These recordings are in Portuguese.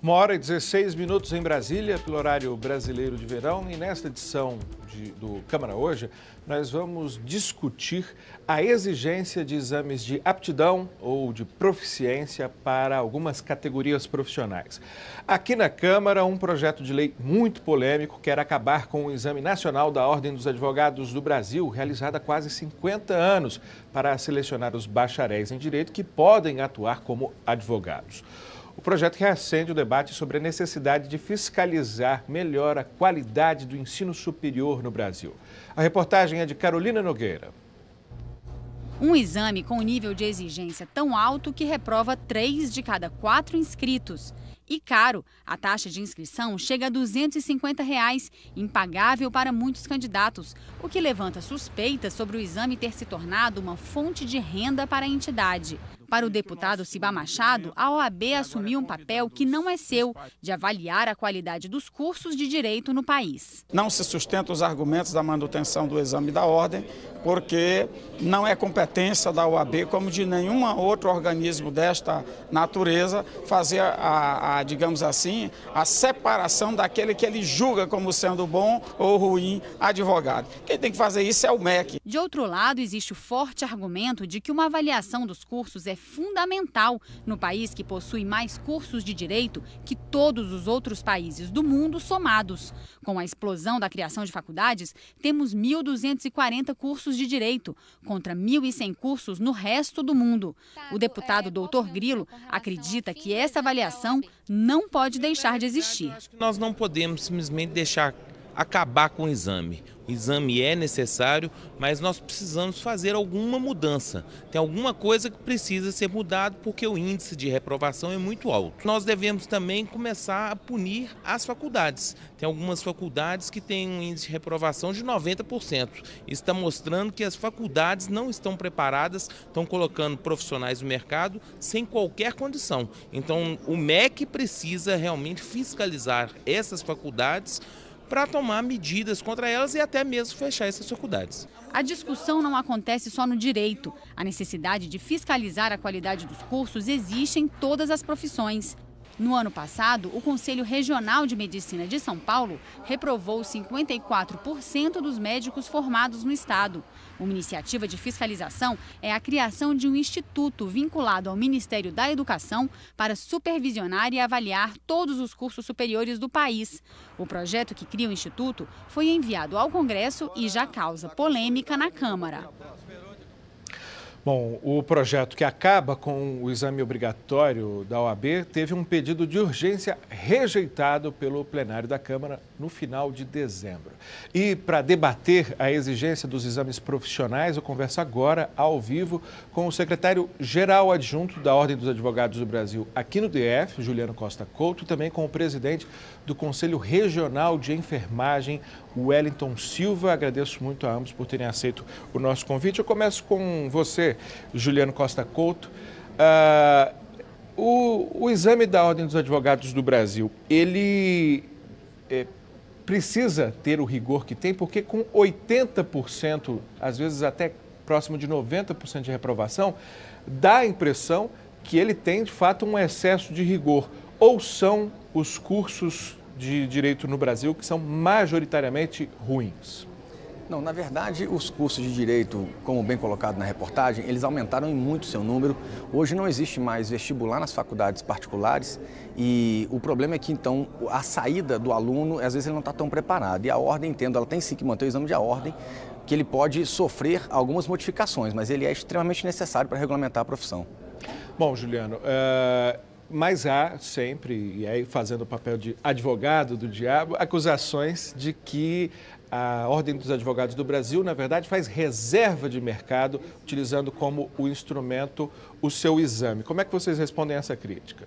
1h16 em Brasília, pelo horário brasileiro de verão. E nesta edição do Câmara Hoje, nós vamos discutir a exigência de exames de aptidão ou de proficiência para algumas categorias profissionais. Aqui na Câmara, um projeto de lei muito polêmico quer acabar com o Exame Nacional da Ordem dos Advogados do Brasil, realizado há quase 50 anos, para selecionar os bacharéis em direito que podem atuar como advogados. O projeto reacende o debate sobre a necessidade de fiscalizar melhor a qualidade do ensino superior no Brasil. A reportagem é de Carolina Nogueira. Um exame com nível de exigência tão alto que reprova 3 de cada 4 inscritos. E caro, a taxa de inscrição chega a R$ 250, impagável para muitos candidatos, o que levanta suspeitas sobre o exame ter se tornado uma fonte de renda para a entidade. Para o deputado Ciba Machado, a OAB assumiu um papel que não é seu, de avaliar a qualidade dos cursos de direito no país. Não se sustentam os argumentos da manutenção do exame da ordem, porque não é competência da OAB, como de nenhum outro organismo desta natureza, fazer digamos assim, a separação daquele que ele julga como sendo bom ou ruim advogado. Quem tem que fazer isso é o MEC. De outro lado, existe o forte argumento de que uma avaliação dos cursos é fundamental no país que possui mais cursos de direito que todos os outros países do mundo somados. Com a explosão da criação de faculdades, temos 1.240 cursos de direito, contra 1.100 cursos no resto do mundo. O deputado Dr. Grilo acredita que essa avaliação não pode deixar de existir. Nós não podemos simplesmente deixar acabar com o exame. O exame é necessário, mas nós precisamos fazer alguma mudança. Tem alguma coisa que precisa ser mudada porque o índice de reprovação é muito alto. Nós devemos também começar a punir as faculdades. Tem algumas faculdades que têm um índice de reprovação de 90%. Isso está mostrando que as faculdades não estão preparadas, estão colocando profissionais no mercado sem qualquer condição. Então, o MEC precisa realmente fiscalizar essas faculdades para tomar medidas contra elas e até mesmo fechar essas faculdades. A discussão não acontece só no direito. A necessidade de fiscalizar a qualidade dos cursos existe em todas as profissões. No ano passado, o Conselho Regional de Medicina de São Paulo reprovou 54% dos médicos formados no estado. Uma iniciativa de fiscalização é a criação de um instituto vinculado ao Ministério da Educação para supervisionar e avaliar todos os cursos superiores do país. O projeto que cria o instituto foi enviado ao Congresso e já causa polêmica na Câmara. Bom, o projeto que acaba com o exame obrigatório da OAB teve um pedido de urgência rejeitado pelo plenário da Câmara no final de dezembro. E para debater a exigência dos exames profissionais, eu converso agora, ao vivo, com o secretário-geral adjunto da Ordem dos Advogados do Brasil aqui no DF, Juliano Costa Couto, e também com o presidente do Conselho Regional de Enfermagem, Wellington Silva. Agradeço muito a ambos por terem aceito o nosso convite. Eu começo com você, Juliano Costa Couto. O exame da Ordem dos Advogados do Brasil, ele precisa ter o rigor que tem, porque com 80%, às vezes até próximo de 90% de reprovação, dá a impressão que ele tem, de fato, um excesso de rigor. Ou são os cursos de direito no Brasil que são majoritariamente ruins? Não, na verdade, os cursos de direito, como bem colocado na reportagem, eles aumentaram em muito seu número. Hoje não existe mais vestibular nas faculdades particulares e o problema é que, então, a saída do aluno, às vezes ele não está tão preparado. E a ordem, entendo, ela tem sim que manter o exame de ordem, que ele pode sofrer algumas modificações, mas ele é extremamente necessário para regulamentar a profissão. Bom, Juliano, mas há sempre, e aí fazendo o papel de advogado do diabo, acusações de que a Ordem dos Advogados do Brasil, na verdade, faz reserva de mercado, utilizando como o instrumento o seu exame. Como é que vocês respondem a essa crítica?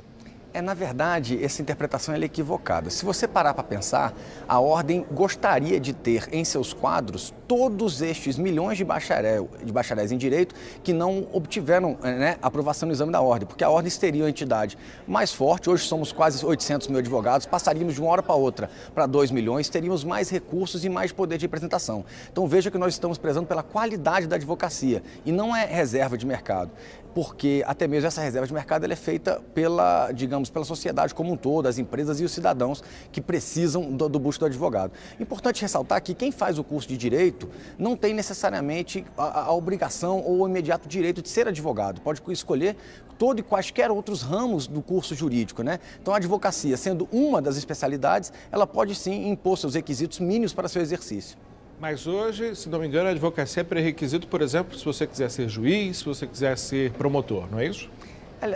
Na verdade, essa interpretação é equivocada. Se você parar para pensar, a Ordem gostaria de ter em seus quadros todos estes milhões de bacharéis em Direito que não obtiveram aprovação no exame da Ordem, porque a Ordem seria uma entidade mais forte. Hoje somos quase 800 mil advogados, passaríamos de uma hora para outra para 2 milhões, teríamos mais recursos e mais poder de representação. Então veja que nós estamos prezando pela qualidade da advocacia e não é reserva de mercado. porque até mesmo essa reserva de mercado ela é feita pela, digamos, pela sociedade como um todo, as empresas e os cidadãos que precisam do busto do advogado. Importante ressaltar que quem faz o curso de Direito não tem necessariamente a obrigação ou o imediato direito de ser advogado. Pode escolher todo e quaisquer outros ramos do curso jurídico, né? Então a advocacia, sendo uma das especialidades, ela pode sim impor seus requisitos mínimos para seu exercício. Mas hoje, se não me engano, a advocacia é pré-requisito, por exemplo, se você quiser ser juiz, se você quiser ser promotor, não é isso?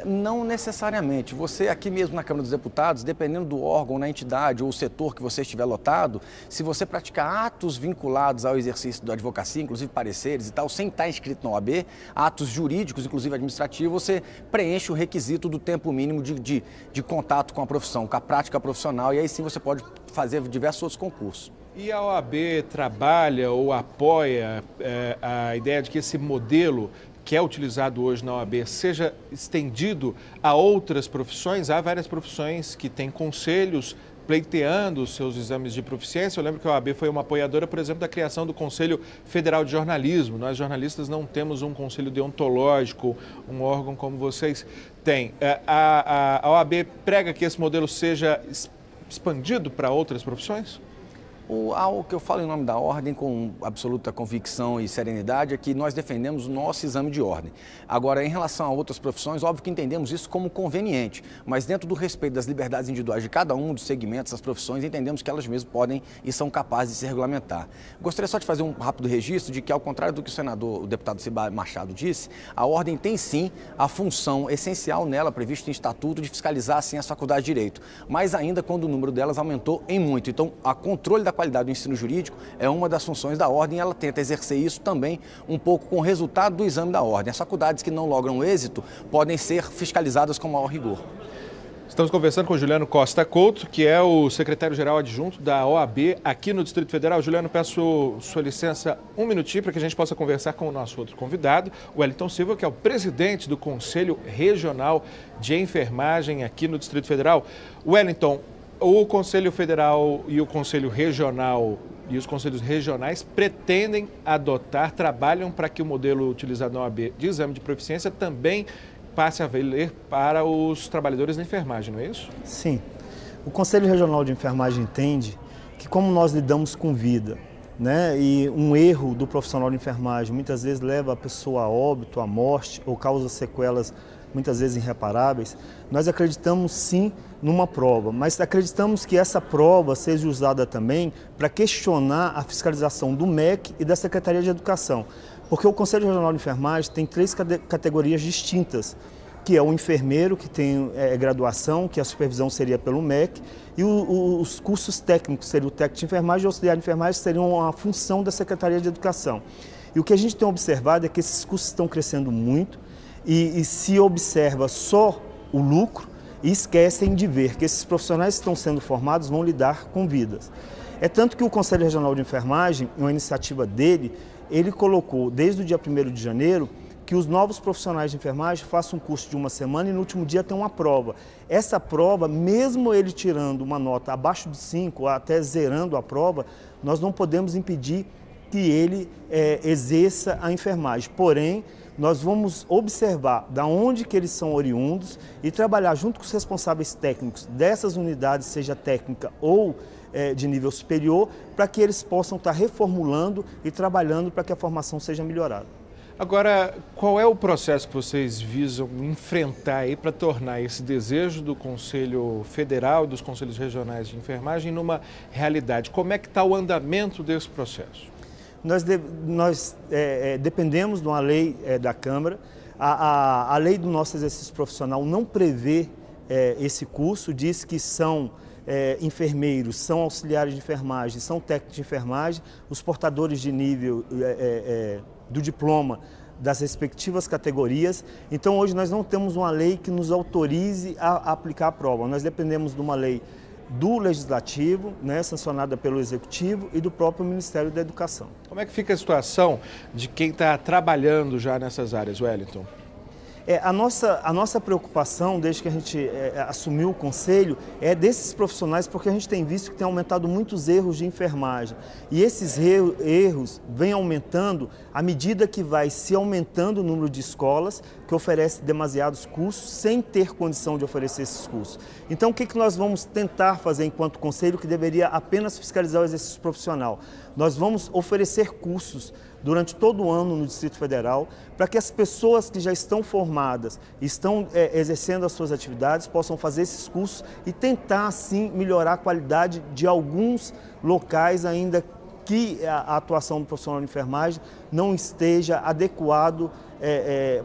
Não necessariamente. Você aqui mesmo na Câmara dos Deputados, dependendo do órgão, na entidade ou setor que você estiver lotado, se você praticar atos vinculados ao exercício da advocacia, inclusive pareceres e tal, sem estar inscrito na OAB, atos jurídicos, inclusive administrativos, você preenche o requisito do tempo mínimo de contato com a profissão, com a prática profissional, e aí sim você pode fazer diversos outros concursos. E a OAB trabalha ou apoia a ideia de que esse modelo que é utilizado hoje na OAB seja estendido a outras profissões? Há várias profissões que têm conselhos pleiteando os seus exames de proficiência. Eu lembro que a OAB foi uma apoiadora, por exemplo, da criação do Conselho Federal de Jornalismo. Nós, jornalistas, não temos um conselho deontológico, um órgão como vocês têm. A OAB prega que esse modelo seja expandido para outras profissões? O que eu falo em nome da Ordem com absoluta convicção e serenidade é que nós defendemos o nosso exame de ordem. Agora, em relação a outras profissões, óbvio que entendemos isso como conveniente, mas dentro do respeito das liberdades individuais de cada um dos segmentos das profissões, entendemos que elas mesmas podem e são capazes de se regulamentar. Gostaria só de fazer um rápido registro de que, ao contrário do que o deputado Ciba Machado disse, a Ordem tem sim a função essencial nela, prevista em estatuto, de fiscalizar sim as faculdades de Direito, mas ainda quando o número delas aumentou em muito. Então, a controle da qualidade do ensino jurídico é uma das funções da Ordem e ela tenta exercer isso também um pouco com o resultado do exame da Ordem. As faculdades que não logram êxito podem ser fiscalizadas com maior rigor. Estamos conversando com o Juliano Costa Couto, que é o secretário-geral adjunto da OAB aqui no Distrito Federal. Juliano, peço sua licença um minutinho para que a gente possa conversar com o nosso outro convidado, o Wellington Silva, que é o presidente do Conselho Regional de Enfermagem aqui no Distrito Federal. Wellington, o Conselho Federal e o Conselho Regional e os conselhos regionais pretendem adotar, trabalham para que o modelo utilizado na OAB de exame de proficiência também passe a valer para os trabalhadores da enfermagem, não é isso? Sim. O Conselho Regional de Enfermagem entende que como nós lidamos com vida, né, e um erro do profissional de enfermagem muitas vezes leva a pessoa a óbito, à morte ou causa sequelas muitas vezes irreparáveis, nós acreditamos sim numa prova, mas acreditamos que essa prova seja usada também para questionar a fiscalização do MEC e da Secretaria de Educação, porque o Conselho Regional de Enfermagem tem três categorias distintas, que é o enfermeiro, que tem graduação, que a supervisão seria pelo MEC, e os cursos técnicos, seria o técnico de enfermagem e o auxiliar de enfermagem, seriam a função da Secretaria de Educação. E o que a gente tem observado é que esses cursos estão crescendo muito, e se observa só o lucro e esquecem de ver que esses profissionais que estão sendo formados vão lidar com vidas. É tanto que o Conselho Regional de Enfermagem, uma iniciativa dele, ele colocou desde o dia 1º de janeiro que os novos profissionais de enfermagem façam um curso de uma semana e no último dia tem uma prova. Essa prova, mesmo ele tirando uma nota abaixo de 5, até zerando a prova, nós não podemos impedir que ele exerça a enfermagem. Porém, nós vamos observar de onde que eles são oriundos e trabalhar junto com os responsáveis técnicos dessas unidades, seja técnica ou de nível superior, para que eles possam estar reformulando e trabalhando para que a formação seja melhorada. Agora, qual é o processo que vocês visam enfrentar aí para tornar esse desejo do Conselho Federal e dos Conselhos Regionais de Enfermagem numa realidade? Como é que está o andamento desse processo? Nós dependemos de uma lei da Câmara. A lei do nosso exercício profissional não prevê esse curso, diz que são enfermeiros, são auxiliares de enfermagem, são técnicos de enfermagem, os portadores de nível do diploma das respectivas categorias. Então, hoje nós não temos uma lei que nos autorize a aplicar a prova. Nós dependemos de uma lei do Legislativo, né, sancionada pelo Executivo e do próprio Ministério da Educação. Como é que fica a situação de quem está trabalhando já nessas áreas, Wellington? A nossa preocupação, desde que a gente assumiu o Conselho, é desses profissionais, porque a gente tem visto que tem aumentado muitos erros de enfermagem. E esses erros vêm aumentando à medida que vai se aumentando o número de escolas, que oferece demasiados cursos sem ter condição de oferecer esses cursos. Então, o que nós vamos tentar fazer enquanto conselho, que deveria apenas fiscalizar o exercício profissional? Nós vamos oferecer cursos durante todo o ano no Distrito Federal, para que as pessoas que já estão formadas, estão exercendo as suas atividades, possam fazer esses cursos e tentar, assim, melhorar a qualidade de alguns locais ainda que a atuação do profissional de enfermagem não esteja adequado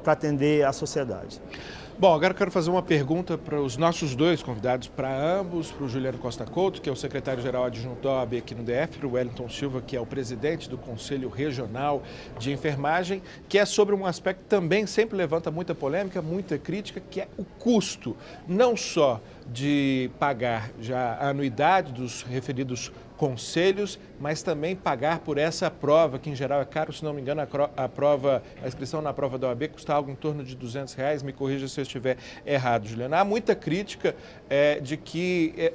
para atender a sociedade. Bom, agora eu quero fazer uma pergunta para os nossos dois convidados, para ambos, para o Juliano Costa Couto, que é o secretário-geral adjunto da OAB aqui no DF, para o Wellington Silva, que é o presidente do Conselho Regional de Enfermagem, que é sobre um aspecto que também sempre levanta muita polêmica, muita crítica, que é o custo, não só de pagar já a anuidade dos referidos conselhos, mas também pagar por essa prova, que em geral é caro, se não me engano, a inscrição na prova da OAB custa algo em torno de R$200, me corrija se eu estiver errado, Juliana. Há muita crítica de que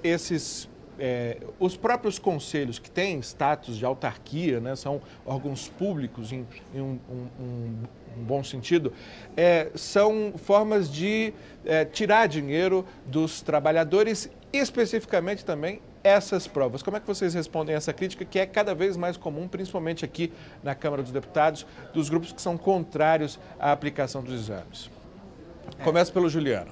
os próprios conselhos que têm status de autarquia, né, são órgãos públicos em um bom sentido, são formas de tirar dinheiro dos trabalhadores, especificamente também essas provas. Como é que vocês respondem a essa crítica, que é cada vez mais comum, principalmente aqui na Câmara dos Deputados, dos grupos que são contrários à aplicação dos exames? Começa pelo Juliano.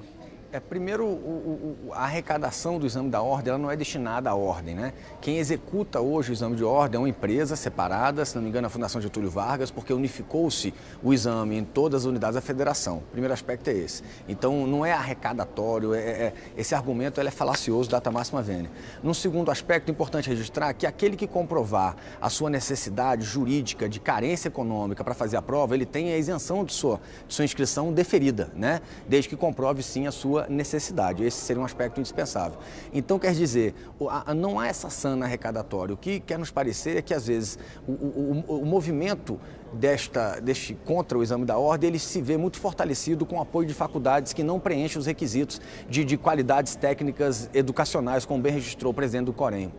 Primeiro, a arrecadação do exame da ordem ela não é destinada à ordem, né? Quem executa hoje o exame de ordem é uma empresa separada, se não me engano, a Fundação Getúlio Vargas, porque unificou-se o exame em todas as unidades da federação. O primeiro aspecto é esse. Então, não é arrecadatório, esse argumento é falacioso, data máxima vênia. Num segundo aspecto, é importante registrar que aquele que comprovar a sua necessidade jurídica de carência econômica para fazer a prova, ele tem a isenção de sua inscrição deferida, né? Desde que comprove, sim, a sua necessidade. Esse seria um aspecto indispensável. Então, quer dizer, não há essa sana arrecadatória. O que quer nos parecer é que, às vezes, o movimento contra o exame da ordem, ele se vê muito fortalecido com o apoio de faculdades que não preenchem os requisitos de qualidades técnicas educacionais, como bem registrou o presidente do Corém.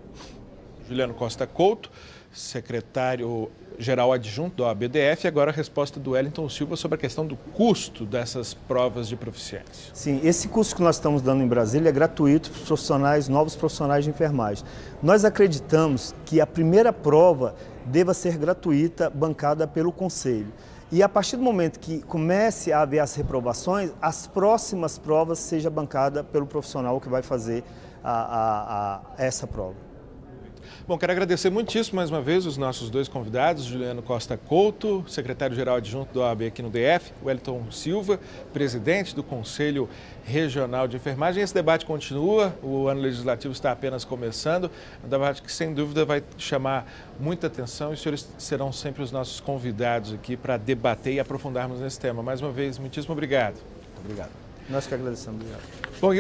Juliano Costa Couto, secretário-geral adjunto da OAB-DF, e agora a resposta do Wellington Silva sobre a questão do custo dessas provas de proficiência. Sim, esse curso que nós estamos dando em Brasília é gratuito para os profissionais, novos profissionais de enfermagem. Nós acreditamos que a primeira prova deva ser gratuita, bancada pelo Conselho. E a partir do momento que comece a haver as reprovações, as próximas provas seja bancada pelo profissional que vai fazer essa prova. Bom, quero agradecer muitíssimo mais uma vez os nossos dois convidados, Juliano Costa Couto, secretário-geral adjunto da OAB aqui no DF, Wellington Silva, presidente do Conselho Regional de Enfermagem. Esse debate continua, o ano legislativo está apenas começando, um debate que sem dúvida vai chamar muita atenção e os senhores serão sempre os nossos convidados aqui para debater e aprofundarmos nesse tema. Mais uma vez, muitíssimo obrigado. Obrigado. Nós que agradecemos. Obrigado. Bom,